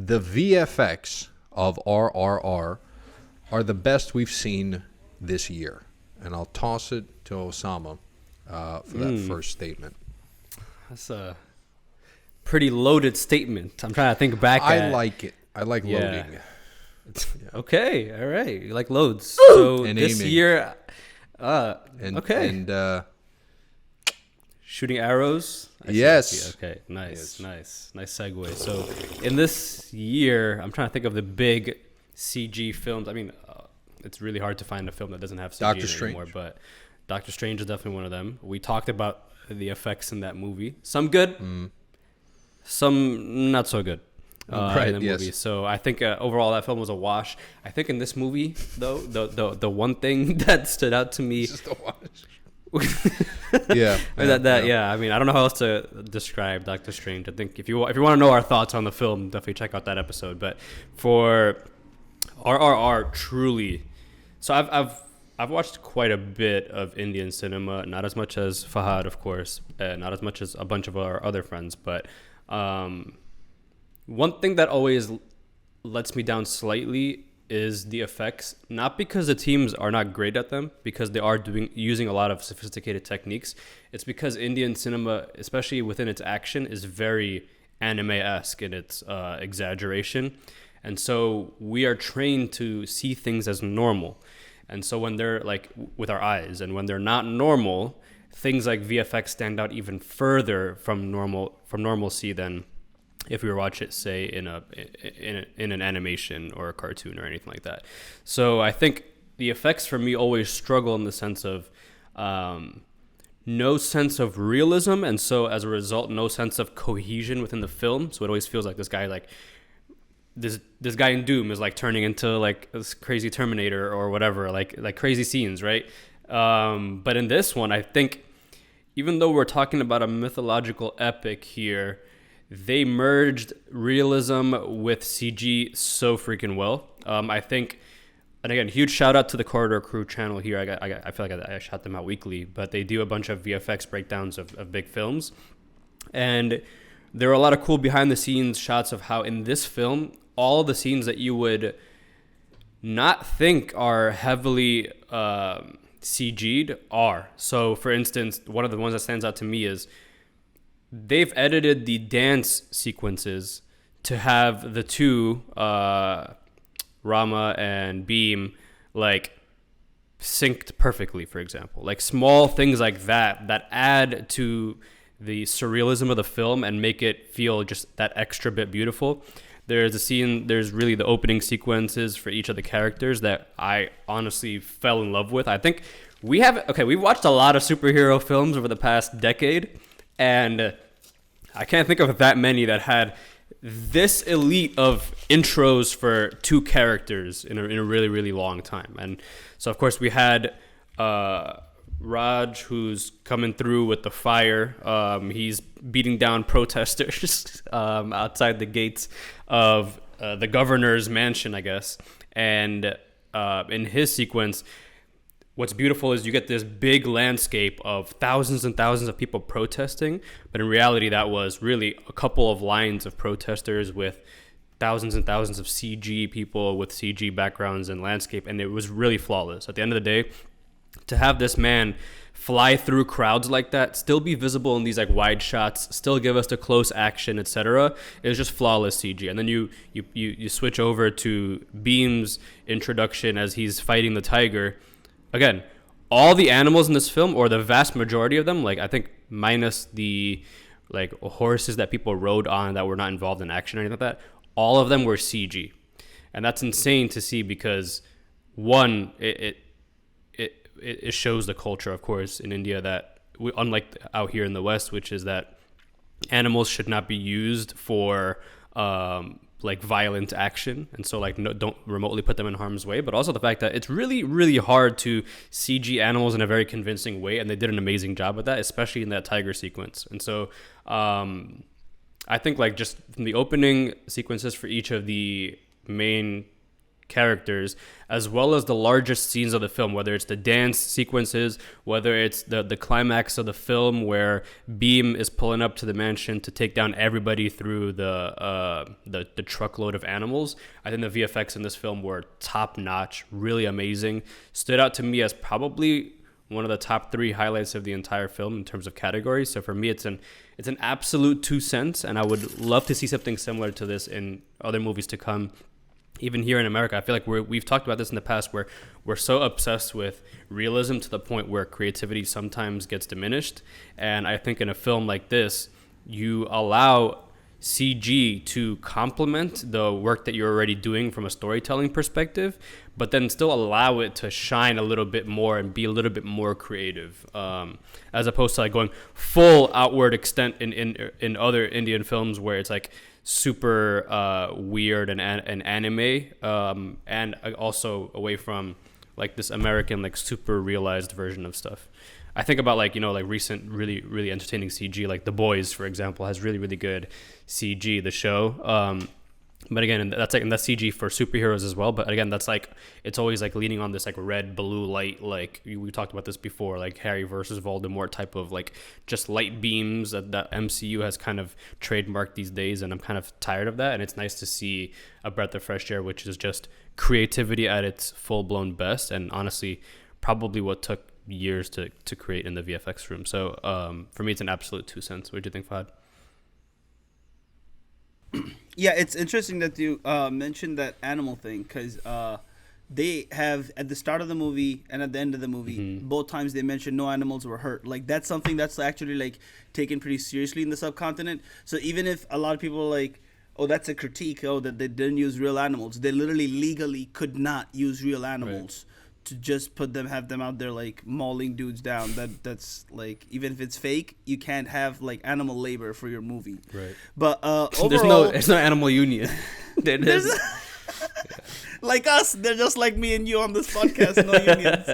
the VFX of RRR are the best we've seen this year. And I'll toss it to Osama for that first statement. That's a pretty loaded statement. I'm trying to think back I like it. I like loading. Okay, all right. You like loads. So And this aiming. year, And, okay. And Shooting arrows. I yes. see. Okay, nice, Yes. nice segue. So in this year, I'm trying to think of the big CG films. I mean, it's really hard to find a film that doesn't have CG Doctor in it Strange. anymore, but Doctor Strange is definitely one of them. We talked about the effects in that movie. Some good, some not so good. Right, In the yes. movie. So I think overall that film was a wash. I think in this movie, though, the one thing that stood out to me, Just a watch. Yeah. I mean, I don't know how else to describe Doctor Strange. I think if you want to know our thoughts on the film, definitely check out that episode. But for RRR, truly, so I've watched quite a bit of Indian cinema, not as much as Fahad, of course, not as much as a bunch of our other friends, but one thing that always lets me down slightly is the effects, not because the teams are not great at them, because they are using a lot of sophisticated techniques. It's because Indian cinema, especially within its action, is very anime-esque in its exaggeration. And so we are trained to see things as normal. And so when they're like with our eyes, and when they're not normal, things like VFX stand out even further from normalcy than if we were watch it, say, in an animation or a cartoon or anything like that. So I think the effects for me always struggle in the sense of no sense of realism, and so as a result, no sense of cohesion within the film. So it always feels like this guy in Doom is like turning into like this crazy Terminator or whatever, like crazy scenes, right? But in this one, I think even though we're talking about a mythological epic here, they merged realism with CG so freaking well. I think, and again, huge shout out to the Corridor Crew channel here. I feel like I shout them out weekly, but they do a bunch of VFX breakdowns of big films. And there are a lot of cool behind the scenes shots of how in this film, all the scenes that you would not think are heavily CG'd are. So for instance, one of the ones that stands out to me is they've edited the dance sequences to have the two, Rama and Beam, like synced perfectly, for example. Like small things like that add to the surrealism of the film and make it feel just that extra bit beautiful. There's really the opening sequences for each of the characters that I honestly fell in love with. I think we've watched a lot of superhero films over the past decade, and I can't think of that many that had this elite of intros for two characters in a really, really long time. And so, of course, we had Raj, who's coming through with the fire. He's beating down protesters outside the gates of the governor's mansion, I guess. And in his sequence, what's beautiful is you get this big landscape of thousands and thousands of people protesting, but in reality that was really a couple of lines of protesters with thousands and thousands of CG people with CG backgrounds and landscape, and it was really flawless. At the end of the day, to have this man fly through crowds like that, still be visible in these like wide shots, still give us the close action, etc., it was just flawless CG. And then you switch over to Beam's introduction as he's fighting the tiger. Again, all the animals in this film, or the vast majority of them, like I think minus the like horses that people rode on that were not involved in action or anything like that, all of them were CG. And that's insane to see because, one, it shows the culture, of course, in India that, unlike out here in the West, which is that animals should not be used for like violent action, and so like don't remotely put them in harm's way, but also the fact that it's really, really hard to CG animals in a very convincing way, and they did an amazing job with that, especially in that tiger sequence. And so I think like just from the opening sequences for each of the main characters, as well as the largest scenes of the film, whether it's the dance sequences, whether it's the climax of the film where Beam is pulling up to the mansion to take down everybody through the truckload of animals. I think the VFX in this film were top notch, really amazing. Stood out to me as probably one of the top 3 highlights of the entire film in terms of categories. So for me, it's an absolute 2 cents, and I would love to see something similar to this in other movies to come. Even here in America, I feel like we've talked about this in the past, where we're so obsessed with realism to the point where creativity sometimes gets diminished. And I think in a film like this, you allow CG to complement the work that you're already doing from a storytelling perspective, but then still allow it to shine a little bit more and be a little bit more creative, as opposed to like going full outward extent in other Indian films where it's like super weird and anime, and also away from like this American like super realized version of stuff. I think about like recent really really entertaining CG, like The Boys, for example, has really really good CG, the show. But again, that's CG for superheroes as well. But again, that's like, it's always like leaning on this like red blue light, like we talked about this before, like Harry versus Voldemort type of like just light beams that MCU has kind of trademarked these days, and I'm kind of tired of that. And it's nice to see a breath of fresh air, which is just creativity at its full blown best, and honestly, probably what took years to create in the VFX room. So for me, it's an absolute 2 cents. What do you think, Fahad? Yeah, it's interesting that you mentioned that animal thing, because they have, at the start of the movie and at the end of the movie, both times they mentioned no animals were hurt. Like, that's something that's actually like taken pretty seriously in the subcontinent. So even if a lot of people are like, oh, that's a critique, oh, that they didn't use real animals, they literally legally could not use real animals. Right. To just have them out there like mauling dudes down. That's like, even if it's fake, you can't have like animal labor for your movie. Right. But overall, there's no animal union. There's like us, they're just like me and you on this podcast. No unions.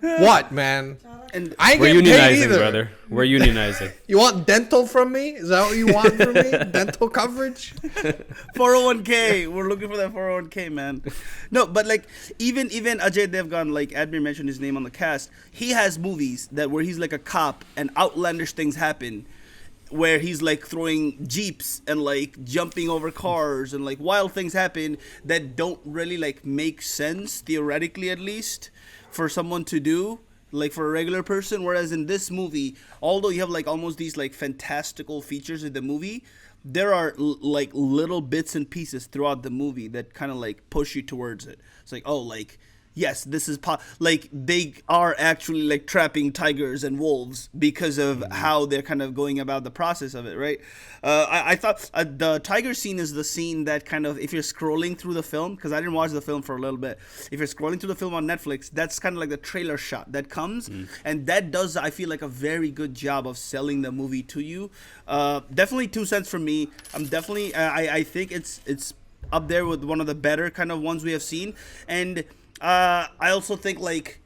What, man? And I ain't we're getting paid unionizing, either. brother. We're unionizing. You want dental from me? Is that what you want from me? Dental coverage? 401k. We're looking for that 401k, man. No, but like even Ajay Devgan, like Admir mentioned his name on the cast, he has movies where he's like a cop and outlandish things happen, where he's like throwing jeeps and like jumping over cars and like wild things happen that don't really like make sense, theoretically at least, for someone to do, like for a regular person. Whereas in this movie, although you have like almost these like fantastical features in the movie, there are like little bits and pieces throughout the movie that kind of like push you towards it. It's like, oh, like, yes, this is like they are actually like trapping tigers and wolves because of how they're kind of going about the process of it, right? I thought the tiger scene is the scene that kind of, if you're scrolling through the film, because I didn't watch the film for a little bit, if you're scrolling through the film on Netflix, that's kind of like the trailer shot that comes, and that does, I feel like, a very good job of selling the movie to you. Definitely 2 cents from me. I'm definitely, I think it's up there with one of the better kind of ones we have seen. And I also think like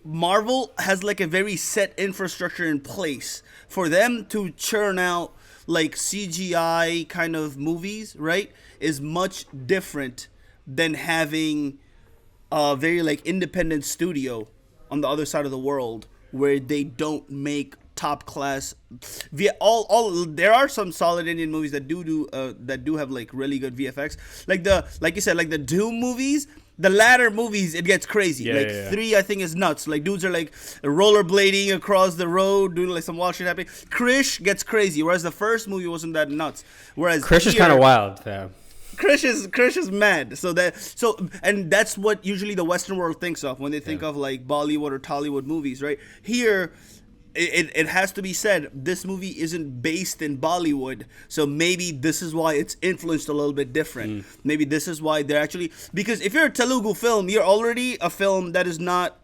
Marvel has like a very set infrastructure in place for them to churn out like CGI kind of movies, right? Is much different than having a very like independent studio on the other side of the world where they don't make top class. There are some solid Indian movies that do have like really good VFX, like you said, like the Doom movies. The latter movies, it gets crazy. Yeah, 3, I think, is nuts. Like, dudes are, like, rollerblading across the road, doing, like, some wild shit happening. Krish gets crazy, whereas the first movie wasn't that nuts. Whereas Krish is kind of wild, fam. Krish is mad. And that's what usually the Western world thinks of when they think of, like, Bollywood or Tollywood movies, right? Here, it has to be said, this movie isn't based in Bollywood, so maybe this is why it's influenced a little bit different. Maybe this is why they're actually, because if you're a Telugu film, you're already a film that is not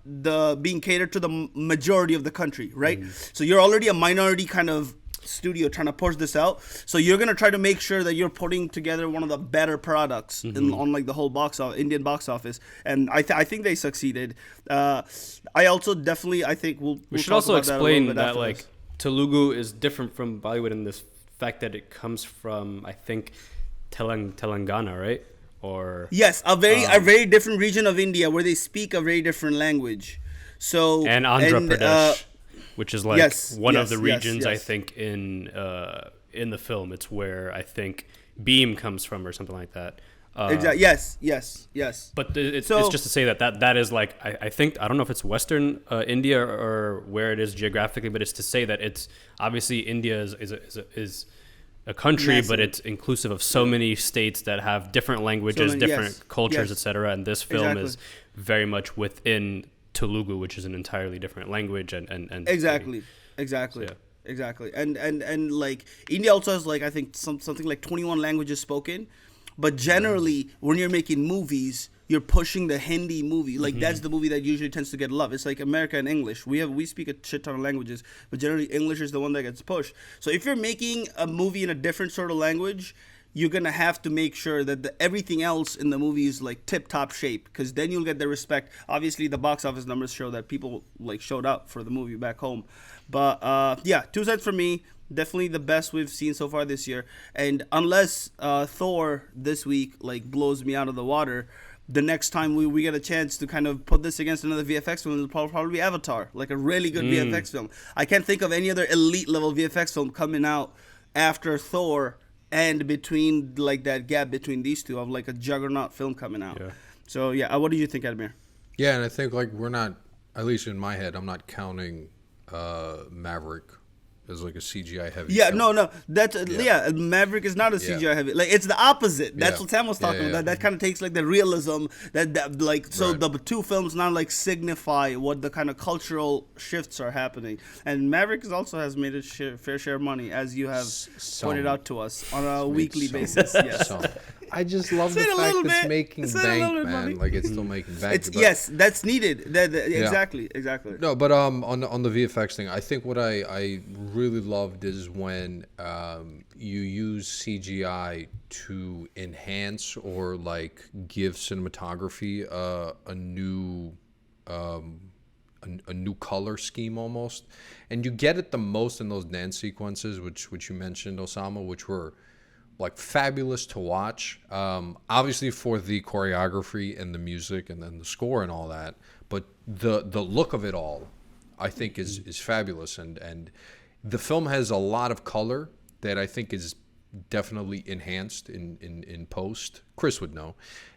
being catered to the majority of the country, right? So you're already a minority kind of studio trying to push this out, so you're gonna try to make sure that you're putting together one of the better products on like the whole Indian box office, and I think they succeeded. I also definitely, I think we should also explain that like Telugu is different from Bollywood in this fact that it comes from, I think, Telangana, right? Or Yes, a very different region of India where they speak a very different language. So and Andhra Pradesh, which is like one of the regions I think in the film. It's where I think Beam comes from or something like that. Exactly. Yes. But it's just to say that is like I think I don't know if it's Western India or where it is geographically, but it's to say that it's obviously India is a country, massive. But it's inclusive of so many states that have different languages, different cultures, etc. And this film is very much within Telugu, which is an entirely different language, and exactly. So, Exactly. And like India also has like I think something like 21 languages spoken. But generally, when you're making movies, you're pushing the Hindi movie. Like that's the movie that usually tends to get love. It's like America and English. We speak a shit ton of languages, but generally English is the one that gets pushed. So if you're making a movie in a different sort of language, you're gonna have to make sure that everything else in the movie is like tip top shape, because then you'll get the respect. Obviously, the box office numbers show that people like showed up for the movie back home. But 2 cents for me. Definitely the best we've seen so far this year. And unless Thor this week like blows me out of the water, the next time we get a chance to kind of put this against another VFX film, it'll probably be Avatar, like a really good VFX film. I can't think of any other elite level VFX film coming out after Thor and between like that gap between these two of like a juggernaut film coming out. Yeah. So what do you think, Admir? Yeah, and I think like we're not, at least in my head, I'm not counting Maverick as like a CGI heavy. Yeah, film. no, that's Maverick is not a CGI heavy. Like it's the opposite. That's what Sam was talking about. That kind of takes like the realism that like so the two films now like signify what the kind of cultural shifts are happening. And Maverick also has made its fair share of money, as you have pointed out to us on a weekly basis. Yes. I just love the fact that it's making bank, man. Like it's still making bank. Yes, that's needed. Exactly. No, but on the VFX thing, I think what I really loved is when you use CGI to enhance or like give cinematography a new color scheme almost, and you get it the most in those dance sequences, which you mentioned, Osama, which were like fabulous to watch, obviously for the choreography and the music and then the score and all that, but the look of it all I think is fabulous, and the film has a lot of color that I think is definitely enhanced in post. Chris would know,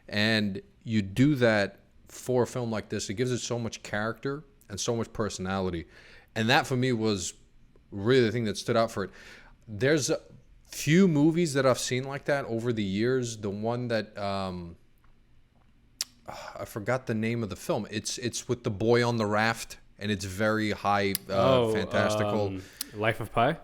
and you do that for a film like this, it gives it so much character and so much personality, and that for me was really the thing that stood out for it. There's few movies that I've seen like that over the years. The one that I forgot the name of the film. It's with the boy on the raft, and it's very high, fantastical. Life of Pi.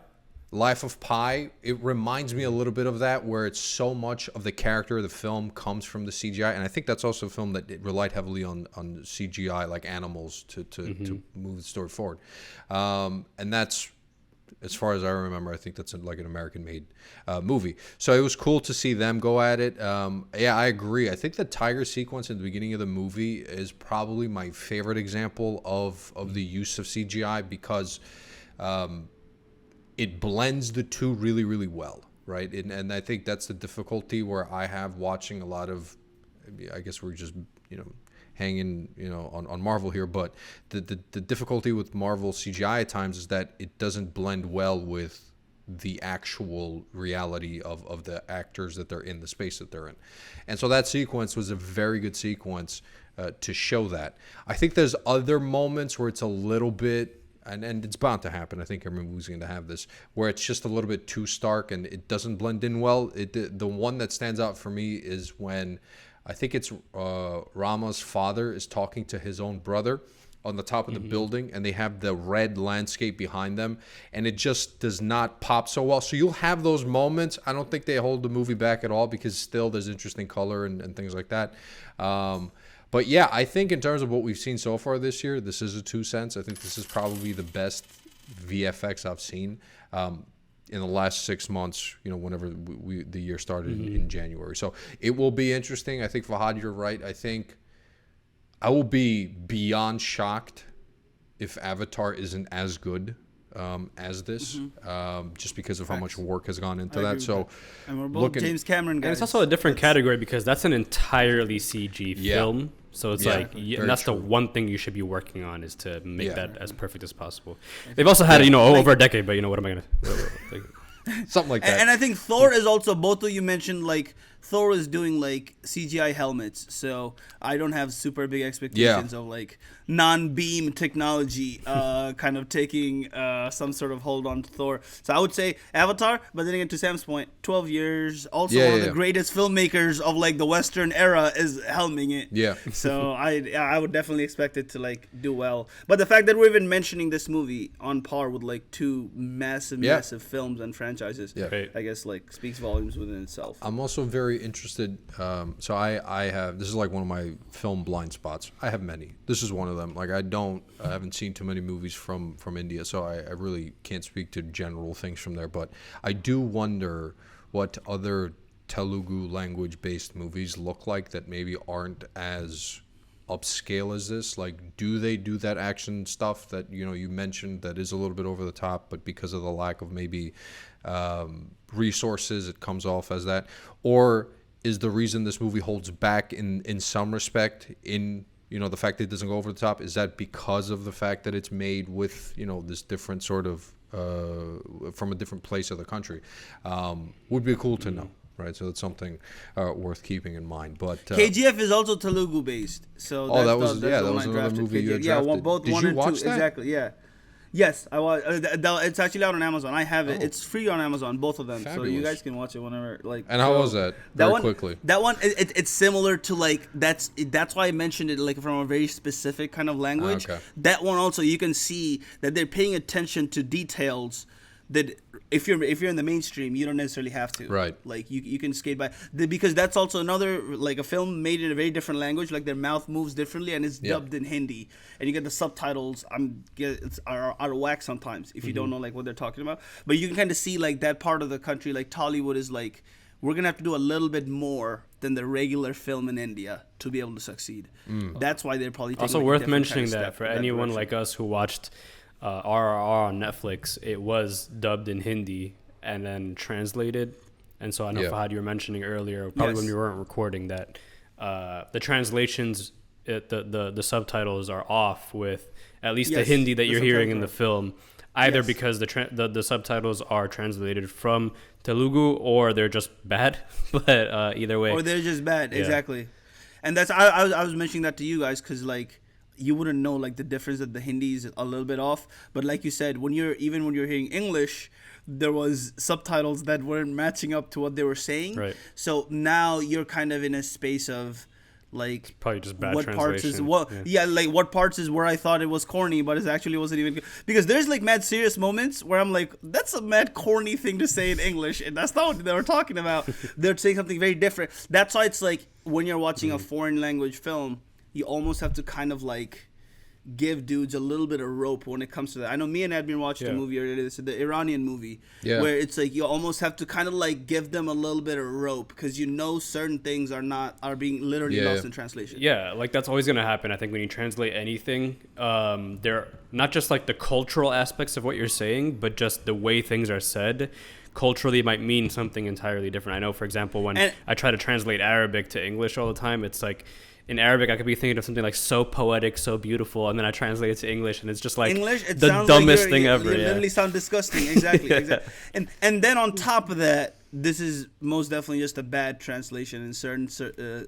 Life of Pi. It reminds me a little bit of that, where it's so much of the character of the film comes from the CGI, and I think that's also a film that it relied heavily on CGI, like animals, to move the story forward. And that's, as far as I remember, I think that's like an American-made movie. So it was cool to see them go at it. I agree. I think the tiger sequence in the beginning of the movie is probably my favorite example of the use of CGI, because it blends the two really, really well, right? And I think that's the difficulty where I have watching a lot of, I guess we're just, hanging, on Marvel here, but the difficulty with Marvel CGI at times is that it doesn't blend well with the actual reality of the actors that they're in, the space that they're in. And so that sequence was a very good sequence to show that. I think there's other moments where it's a little bit, and it's bound to happen, I think every movie's going to have this, where it's just a little bit too stark and it doesn't blend in well. The one that stands out for me is when I think it's Rama's father is talking to his own brother on the top of the building, and they have the red landscape behind them, and it just does not pop so well. So you'll have those moments. I don't think they hold the movie back at all, because still there's interesting color and things like that. But yeah, I think in terms of what we've seen so far this year, this is a 2 cents. I think this is probably the best VFX I've seen in the last 6 months, whenever the year started in January. So it will be interesting. I think, Fahad, you're right. I think I will be beyond shocked if Avatar isn't as good as this, just because of how much Facts. work has gone into I agree that. with So And we're both looking- James Cameron guys. And it's also a different category because that's an entirely CG Yeah. film. So it's Yeah, like, very and that's true. the one thing you should be working on is to make Yeah. that as perfect as possible. They've also had, over a decade, but what am I gonna? something like that. And I think Thor is also, both of you mentioned, like, Thor is doing, like, CGI helmets. So I don't have super big expectations of, like, non-beam technology kind of taking some sort of hold on Thor. So I would say Avatar, but then again, to Sam's point, 12 years. Also, one of the greatest filmmakers of, like, the Western era is helming it. Yeah. So I would definitely expect it to, like, do well. But the fact that we're even mentioning this movie on par with, like, two massive films and franchises, Yeah. I guess, like, speaks volumes within itself. I'm also very interested. So I have, this is like one of my film blind spots. I have many. This is one of them. Like I haven't seen too many movies from India, so I really can't speak to general things from there. But I do wonder what other Telugu language based movies look like that maybe aren't as upscale as this. Like, do they do that action stuff that you mentioned that is a little bit over the top, but because of the lack of maybe resources, it comes off as that? Or is the reason this movie holds back in some respect in the fact that it doesn't go over the top, is that because of the fact that it's made with this different sort of from a different place of the country? Would be cool to know. Right, so it's something worth keeping in mind. But KGF is also Telugu based, so that was another movie you had drafted. Yeah, both Did one you and watch two, that? exactly. Yeah, yes, I was. It's actually out on Amazon. I have it. It's free on Amazon, both of them. So you Fabulous. guys can watch it whenever. Like. And how was that? Very quickly. That one, it's similar to like that's why I mentioned it like from a very specific kind of language. Okay. That one also you can see that they're paying attention to details that if you're in the mainstream you don't necessarily have to. Right. Like you can skate by because that's also another like a film made in a very different language. Like their mouth moves differently and it's dubbed in Hindi and you get the subtitles. It's are out of whack sometimes if you don't know like what they're talking about. But you can kind of see like that part of the country like Tollywood is like, we're gonna have to do a little bit more than the regular film in India to be able to succeed. That's why they're probably taking Also like, a worth different mentioning kind of that step for in that anyone direction. like us who watched RRR on Netflix, it was dubbed in Hindi and then translated. And so I know Fahad, you were mentioning earlier, probably when we weren't recording, that the translations, the subtitles are off with at least the Hindi that you're hearing in the film, either because the subtitles are translated from Telugu or they're just bad. But either way, or they're just bad, exactly. And that's I was mentioning that to you guys because like you wouldn't know like the difference that the Hindi is a little bit off. But like you said, when you're hearing English, there was subtitles that weren't matching up to what they were saying. Right. So now you're kind of in a space of like probably just bad what parts is translation. what like what parts is where I thought it was corny but it actually wasn't even good. Because there's like mad serious moments where I'm like, that's a mad corny thing to say in English and that's not what they were talking about. They're saying something very different. That's why it's like when you're watching a foreign language film, you almost have to kind of like give dudes a little bit of rope when it comes to that. I know me and Admin watched the movie earlier, the Iranian movie, where it's like you almost have to kind of like give them a little bit of rope because certain things are being literally lost in translation. Yeah, like that's always going to happen. I think when you translate anything, they're not just like the cultural aspects of what you're saying, but just the way things are said. Culturally might mean something entirely different. I know, for example, when I try to translate Arabic to English all the time, it's like in Arabic, I could be thinking of something like so poetic, so beautiful, and then I translate it to English, and it's just like the dumbest thing ever. You literally sound disgusting. Exactly. And then on top of that, this is most definitely just a bad translation in certain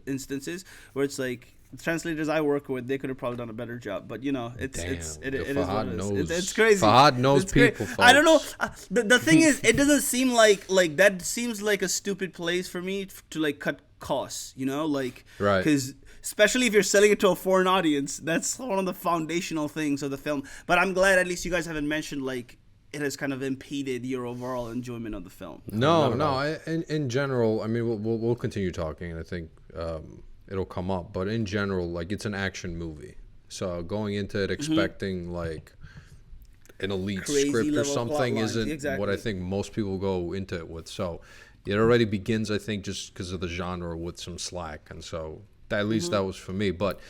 instances where it's like the translators I work with, they could have probably done a better job. But it is what it is. It's crazy. Fahad knows people. I don't know. The thing is, it doesn't seem like that seems like a stupid place for me to like cut costs. Right? Because especially if you're selling it to a foreign audience, that's one of the foundational things of the film. But I'm glad at least you guys haven't mentioned like it has kind of impeded your overall enjoyment of the film. No. In general, I mean, we'll continue talking, and I think it'll come up. But in general, like it's an action movie, so going into it expecting like an elite Crazy script or level something plot isn't lines. what I think most people go into it with. So it already begins, I think, just because of the genre with some slack, and so. At least that was for me. But